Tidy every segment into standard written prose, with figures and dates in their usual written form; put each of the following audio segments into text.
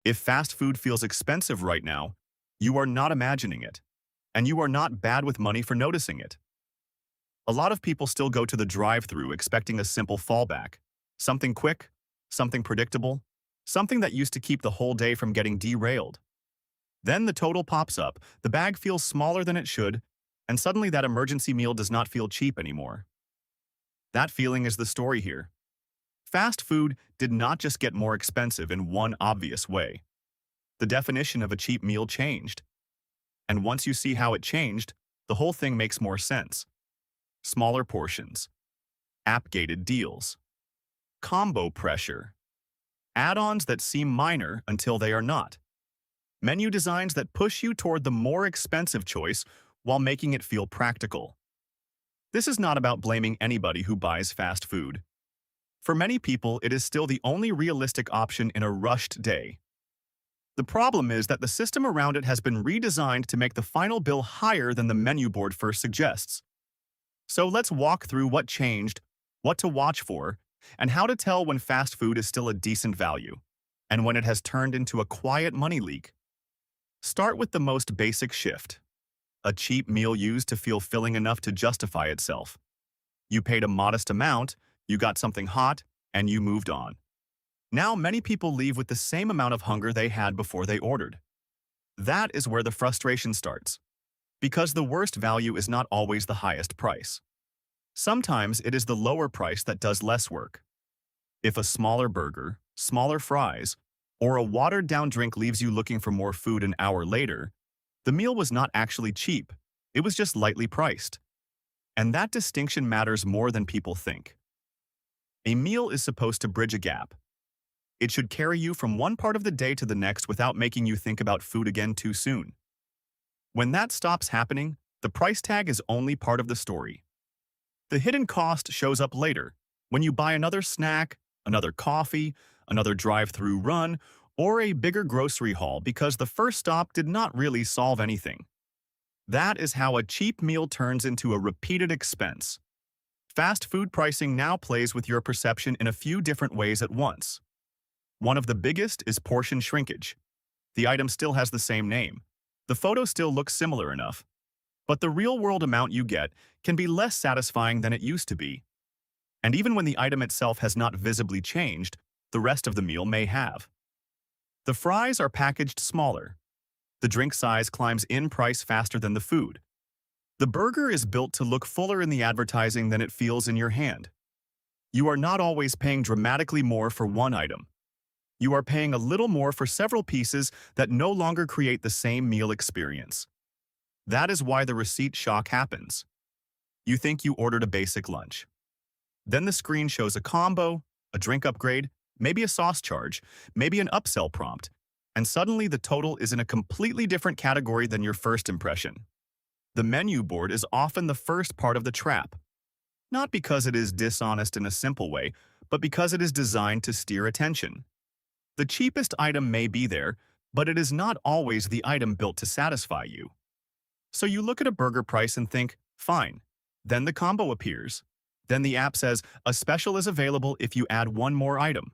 If fast food feels expensive right now, you are not imagining it, and you are not bad with money for noticing it. A lot of people still go to the drive-thru expecting a simple fallback, something quick, something predictable, something that used to keep the whole day from getting derailed. Then the total pops up, the bag feels smaller than it should, and suddenly that emergency meal does not feel cheap anymore. That feeling is the story here. Fast food did not just get more expensive in one obvious way. The definition of a cheap meal changed. And once you see how it changed, the whole thing makes more sense. Smaller portions, app-gated deals, combo pressure, add-ons that seem minor until they are not, menu designs that push you toward the more expensive choice while making it feel practical. This is not about blaming anybody who buys fast food. For many people, it is still the only realistic option in a rushed day. The problem is that the system around it has been redesigned to make the final bill higher than the menu board first suggests. So let's walk through what changed, what to watch for, and how to tell when fast food is still a decent value, and when it has turned into a quiet money leak. Start with the most basic shift. A cheap meal used to feel filling enough to justify itself. You paid a modest amount, you got something hot, and you moved on. Now many people leave with the same amount of hunger they had before they ordered. That is where the frustration starts. Because the worst value is not always the highest price. Sometimes it is the lower price that does less work. If a smaller burger, smaller fries, or a watered-down drink leaves you looking for more food an hour later, the meal was not actually cheap, it was just lightly priced. And that distinction matters more than people think. A meal is supposed to bridge a gap. It should carry you from one part of the day to the next without making you think about food again too soon. When that stops happening, the price tag is only part of the story. The hidden cost shows up later, when you buy another snack, another coffee, another drive-through run, or a bigger grocery haul because the first stop did not really solve anything. That is how a cheap meal turns into a repeated expense. Fast food pricing now plays with your perception in a few different ways at once. One of the biggest is portion shrinkage. The item still has the same name. The photo still looks similar enough. But the real-world amount you get can be less satisfying than it used to be. And even when the item itself has not visibly changed, the rest of the meal may have. The fries are packaged smaller. The drink size climbs in price faster than the food. The burger is built to look fuller in the advertising than it feels in your hand. You are not always paying dramatically more for one item. You are paying a little more for several pieces that no longer create the same meal experience. That is why the receipt shock happens. You think you ordered a basic lunch. Then the screen shows a combo, a drink upgrade, maybe a sauce charge, maybe an upsell prompt, and suddenly the total is in a completely different category than your first impression. The menu board is often the first part of the trap. Not because it is dishonest in a simple way, but because it is designed to steer attention. The cheapest item may be there, but it is not always the item built to satisfy you. So you look at a burger price and think, fine. Then the combo appears. Then the app says, a special is available if you add one more item.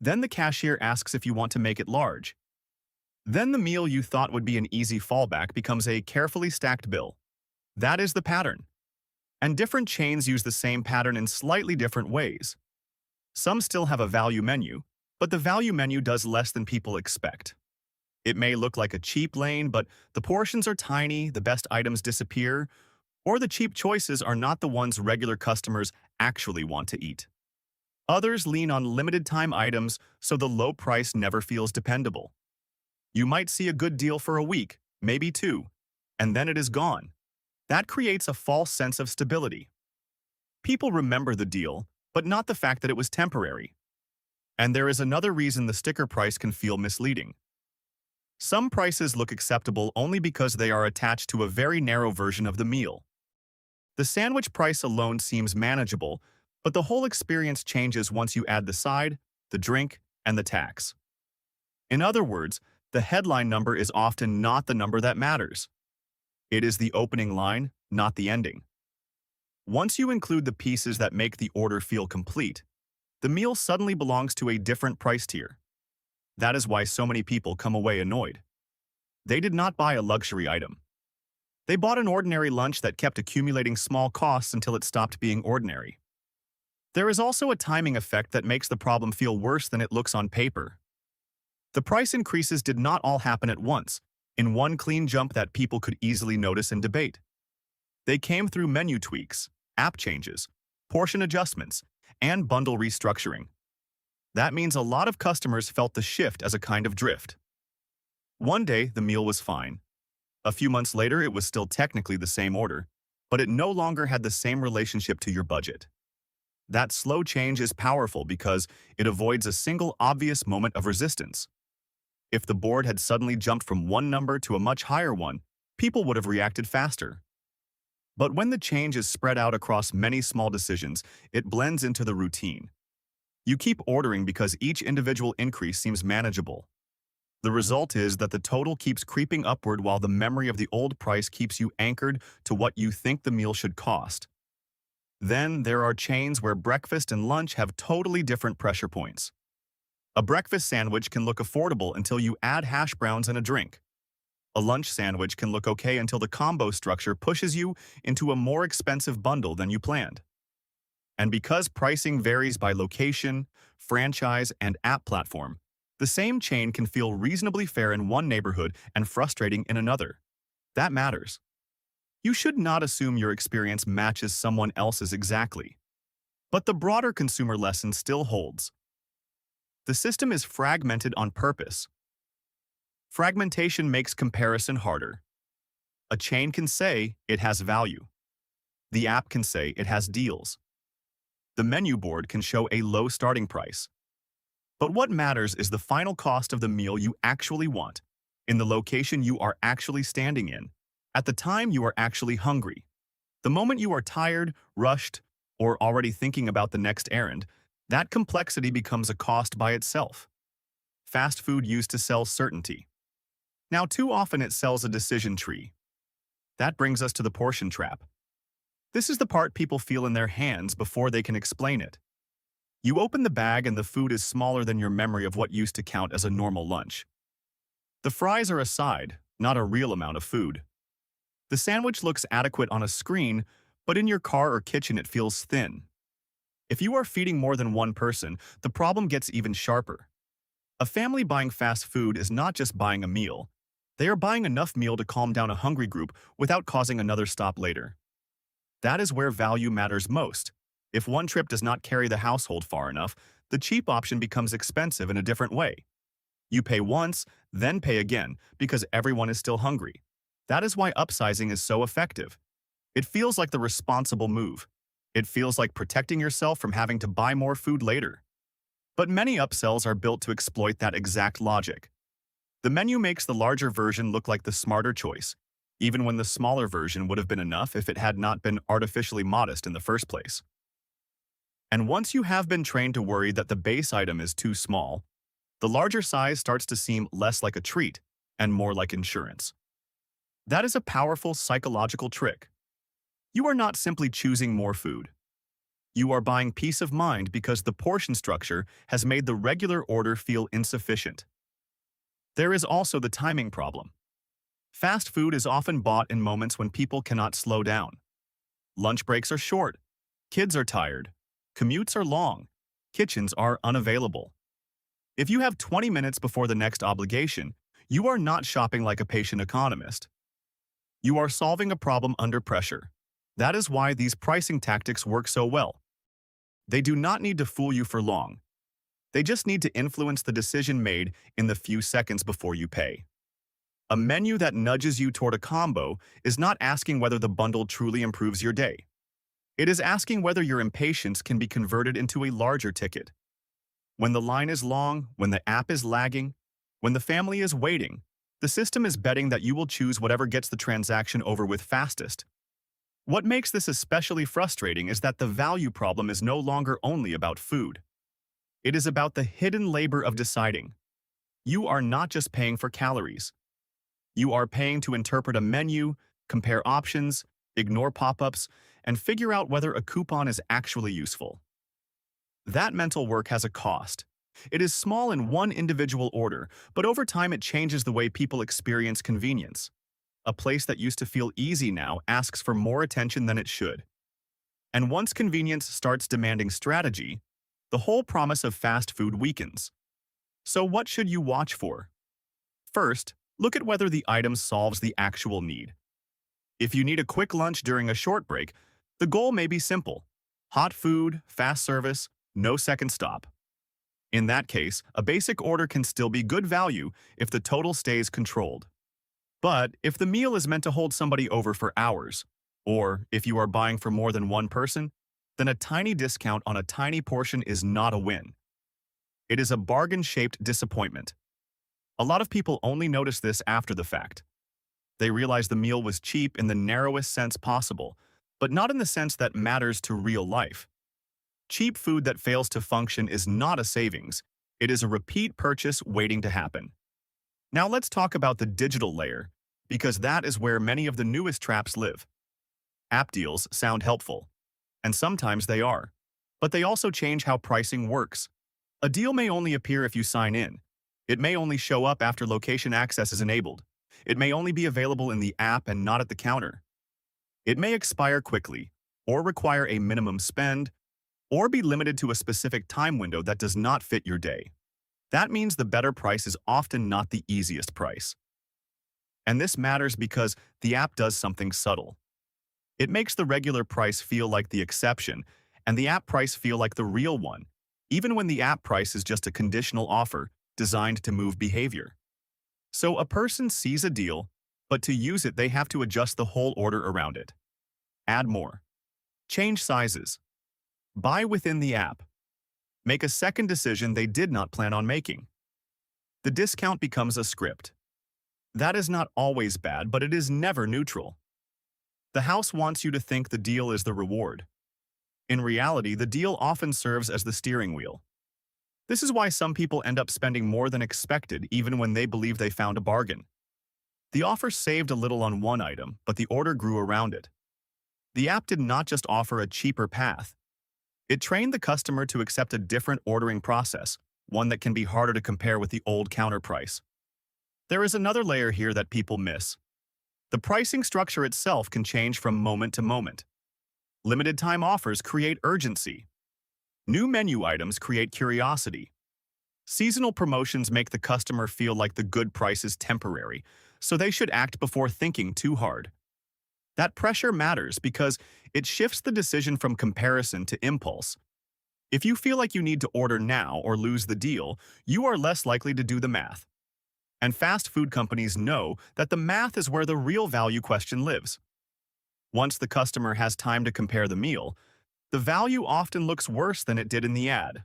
Then the cashier asks if you want to make it large. Then the meal you thought would be an easy fallback becomes a carefully stacked bill. That is the pattern. And different chains use the same pattern in slightly different ways. Some still have a value menu, but the value menu does less than people expect. It may look like a cheap lane, but the portions are tiny, the best items disappear, or the cheap choices are not the ones regular customers actually want to eat. Others lean on limited-time items, so the low price never feels dependable. You might see a good deal for a week, maybe two, and then it is gone. That creates a false sense of stability. People remember the deal, but not the fact that it was temporary. And there is another reason the sticker price can feel misleading. Some prices look acceptable only because they are attached to a very narrow version of the meal. The sandwich price alone seems manageable, but the whole experience changes once you add the side, the drink, and the tax. In other words, the headline number is often not the number that matters. It is the opening line, not the ending. Once you include the pieces that make the order feel complete, the meal suddenly belongs to a different price tier. That is why so many people come away annoyed. They did not buy a luxury item. They bought an ordinary lunch that kept accumulating small costs until it stopped being ordinary. There is also a timing effect that makes the problem feel worse than it looks on paper. The price increases did not all happen at once, in one clean jump that people could easily notice and debate. They came through menu tweaks, app changes, portion adjustments, and bundle restructuring. That means a lot of customers felt the shift as a kind of drift. One day, the meal was fine. A few months later, it was still technically the same order, but it no longer had the same relationship to your budget. That slow change is powerful because it avoids a single obvious moment of resistance. If the board had suddenly jumped from one number to a much higher one, people would have reacted faster. But when the change is spread out across many small decisions, it blends into the routine. You keep ordering because each individual increase seems manageable. The result is that the total keeps creeping upward while the memory of the old price keeps you anchored to what you think the meal should cost. Then there are chains where breakfast and lunch have totally different pressure points. A breakfast sandwich can look affordable until you add hash browns and a drink. A lunch sandwich can look okay until the combo structure pushes you into a more expensive bundle than you planned. And because pricing varies by location, franchise, and app platform, the same chain can feel reasonably fair in one neighborhood and frustrating in another. That matters. You should not assume your experience matches someone else's exactly. But the broader consumer lesson still holds. The system is fragmented on purpose. Fragmentation makes comparison harder. A chain can say it has value. The app can say it has deals. The menu board can show a low starting price. But what matters is the final cost of the meal you actually want, in the location you are actually standing in, at the time you are actually hungry. The moment you are tired, rushed, or already thinking about the next errand, that complexity becomes a cost by itself. Fast food used to sell certainty. Now too often it sells a decision tree. That brings us to the portion trap. This is the part people feel in their hands before they can explain it. You open the bag and the food is smaller than your memory of what used to count as a normal lunch. The fries are a side, not a real amount of food. The sandwich looks adequate on a screen, but in your car or kitchen it feels thin. If you are feeding more than one person, the problem gets even sharper. A family buying fast food is not just buying a meal. They are buying enough meal to calm down a hungry group without causing another stop later. That is where value matters most. If one trip does not carry the household far enough, the cheap option becomes expensive in a different way. You pay once, then pay again, because everyone is still hungry. That is why upsizing is so effective. It feels like the responsible move. It feels like protecting yourself from having to buy more food later. But many upsells are built to exploit that exact logic. The menu makes the larger version look like the smarter choice, even when the smaller version would have been enough if it had not been artificially modest in the first place. And once you have been trained to worry that the base item is too small, the larger size starts to seem less like a treat and more like insurance. That is a powerful psychological trick. You are not simply choosing more food. You are buying peace of mind because the portion structure has made the regular order feel insufficient. There is also the timing problem. Fast food is often bought in moments when people cannot slow down. Lunch breaks are short, kids are tired, commutes are long, kitchens are unavailable. If you have 20 minutes before the next obligation, you are not shopping like a patient economist. You are solving a problem under pressure. That is why these pricing tactics work so well. They do not need to fool you for long. They just need to influence the decision made in the few seconds before you pay. A menu that nudges you toward a combo is not asking whether the bundle truly improves your day. It is asking whether your impatience can be converted into a larger ticket. When the line is long, when the app is lagging, when the family is waiting, the system is betting that you will choose whatever gets the transaction over with fastest. What makes this especially frustrating is that the value problem is no longer only about food. It is about the hidden labor of deciding. You are not just paying for calories. You are paying to interpret a menu, compare options, ignore pop-ups, and figure out whether a coupon is actually useful. That mental work has a cost. It is small in one individual order, but over time it changes the way people experience convenience. A place that used to feel easy now asks for more attention than it should. And once convenience starts demanding strategy, the whole promise of fast food weakens. So what should you watch for? First, look at whether the item solves the actual need. If you need a quick lunch during a short break, the goal may be simple: hot food, fast service, no second stop. In that case, a basic order can still be good value if the total stays controlled. But if the meal is meant to hold somebody over for hours, or if you are buying for more than one person, then a tiny discount on a tiny portion is not a win. It is a bargain-shaped disappointment. A lot of people only notice this after the fact. They realize the meal was cheap in the narrowest sense possible, but not in the sense that matters to real life. Cheap food that fails to function is not a savings. It is a repeat purchase waiting to happen. Now let's talk about the digital layer, because that is where many of the newest traps live. App deals sound helpful, and sometimes they are, but they also change how pricing works. A deal may only appear if you sign in. It may only show up after location access is enabled. It may only be available in the app and not at the counter. It may expire quickly, or require a minimum spend, or be limited to a specific time window that does not fit your day. That means the better price is often not the easiest price. And this matters because the app does something subtle. It makes the regular price feel like the exception, and the app price feel like the real one, even when the app price is just a conditional offer designed to move behavior. So a person sees a deal, but to use it they have to adjust the whole order around it. Add more. Change sizes. Buy within the app. Make a second decision they did not plan on making. The discount becomes a script. That is not always bad, but it is never neutral. The house wants you to think the deal is the reward. In reality, the deal often serves as the steering wheel. This is why some people end up spending more than expected even when they believe they found a bargain. The offer saved a little on one item, but the order grew around it. The app did not just offer a cheaper path. It trained the customer to accept a different ordering process, one that can be harder to compare with the old counter price. There is another layer here that people miss. The pricing structure itself can change from moment to moment. Limited time offers create urgency. New menu items create curiosity. Seasonal promotions make the customer feel like the good price is temporary, so they should act before thinking too hard. That pressure matters because it shifts the decision from comparison to impulse. If you feel like you need to order now or lose the deal, you are less likely to do the math. And fast food companies know that the math is where the real value question lives. Once the customer has time to compare the meal, the value often looks worse than it did in the ad.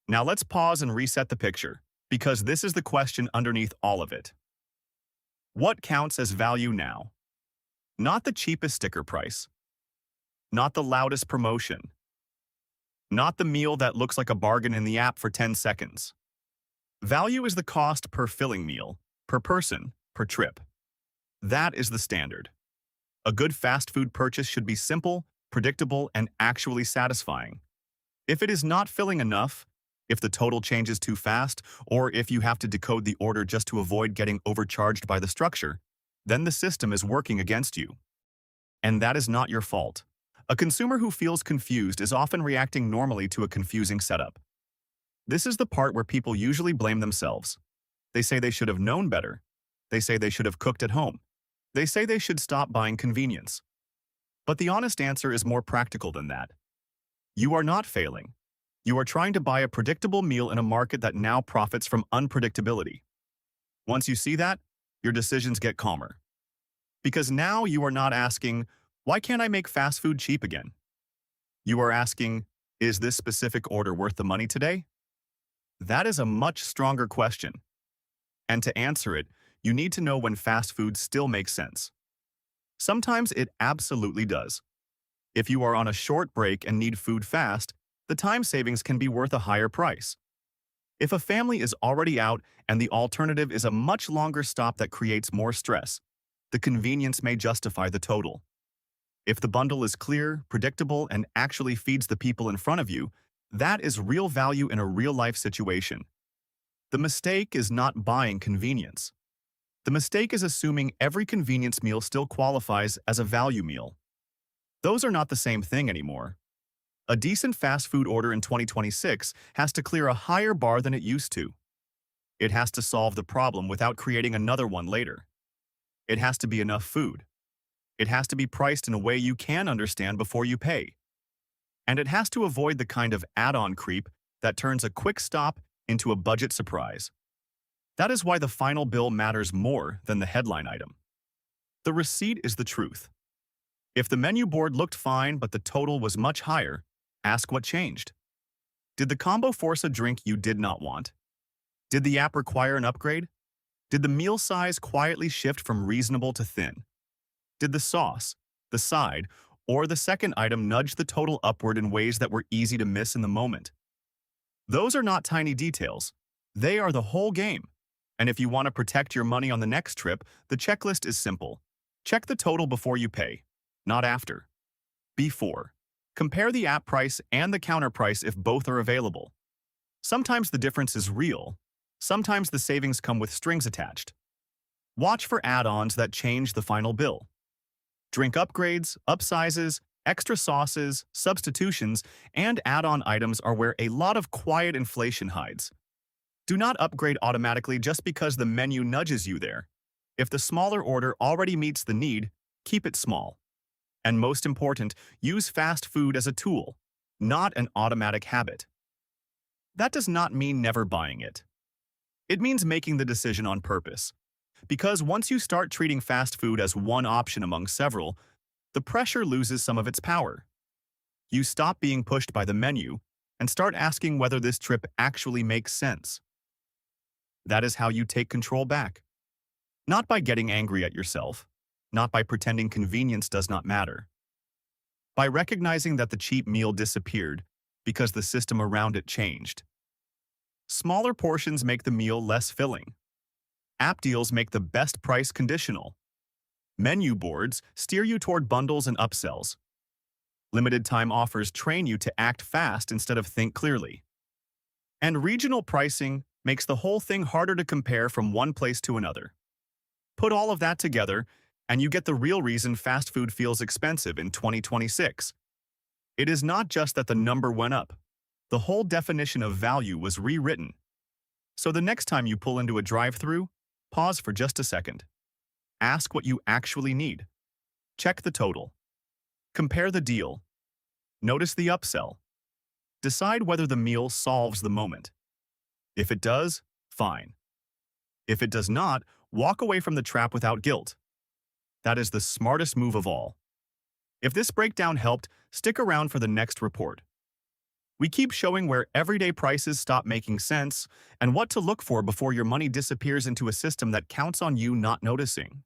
Now let's pause and reset the picture, because this is the question underneath all of it. What counts as value now? Not the cheapest sticker price. Not the loudest promotion. Not the meal that looks like a bargain in the app for 10 seconds. Value is the cost per filling meal, per person, per trip. That is the standard. A good fast food purchase should be simple, predictable, and actually satisfying. If it is not filling enough, if the total changes too fast, or if you have to decode the order just to avoid getting overcharged by the structure, then the system is working against you. And that is not your fault. A consumer who feels confused is often reacting normally to a confusing setup. This is the part where people usually blame themselves. They say they should have known better. They say they should have cooked at home. They say they should stop buying convenience. But the honest answer is more practical than that. You are not failing. You are trying to buy a predictable meal in a market that now profits from unpredictability. Once you see that, your decisions get calmer. Because now you are not asking, why can't I make fast food cheap again? You are asking, is this specific order worth the money today? That is a much stronger question. And to answer it, you need to know when fast food still makes sense. Sometimes it absolutely does. If you are on a short break and need food fast, the time savings can be worth a higher price. If a family is already out and the alternative is a much longer stop that creates more stress, the convenience may justify the total. If the bundle is clear, predictable, and actually feeds the people in front of you, That is real value in a real-life situation. The mistake is not buying convenience. The mistake is assuming every convenience meal still qualifies as a value meal. Those are not the same thing anymore. A decent fast food order in 2026 has to clear a higher bar than it used to. It has to solve the problem without creating another one later. It has to be enough food. It has to be priced in a way you can understand before you pay. And it has to avoid the kind of add-on creep that turns a quick stop into a budget surprise. That is why the final bill matters more than the headline item. The receipt is the truth. If the menu board looked fine but the total was much higher, ask what changed. Did the combo force a drink you did not want? Did the app require an upgrade? Did the meal size quietly shift from reasonable to thin? Did the sauce, the side, or the second item nudge the total upward in ways that were easy to miss in the moment? Those are not tiny details. They are the whole game. And if you want to protect your money on the next trip, the checklist is simple. Check the total before you pay, not after. Before. Compare the app price and the counter price if both are available. Sometimes the difference is real. Sometimes the savings come with strings attached. Watch for add-ons that change the final bill. Drink upgrades, upsizes, extra sauces, substitutions, and add-on items are where a lot of quiet inflation hides. Do not upgrade automatically just because the menu nudges you there. If the smaller order already meets the need, keep it small. And most important, use fast food as a tool, not an automatic habit. That does not mean never buying it. It means making the decision on purpose. Because once you start treating fast food as one option among several, the pressure loses some of its power. You stop being pushed by the menu and start asking whether this trip actually makes sense. That is how you take control back. Not by getting angry at yourself, not by pretending convenience does not matter. By recognizing that the cheap meal disappeared because the system around it changed. Smaller portions make the meal less filling. App deals make the best price conditional. Menu boards steer you toward bundles and upsells. Limited time offers train you to act fast instead of think clearly. And regional pricing makes the whole thing harder to compare from one place to another. Put all of that together, and you get the real reason fast food feels expensive in 2026. It is not just that the number went up. The whole definition of value was rewritten. So the next time you pull into a drive-thru, pause for just a second. Ask what you actually need. Check the total. Compare the deal. Notice the upsell. Decide whether the meal solves the moment. If it does, fine. If it does not, walk away from the trap without guilt. That is the smartest move of all. If this breakdown helped, stick around for the next report. We keep showing where everyday prices stop making sense and what to look for before your money disappears into a system that counts on you not noticing.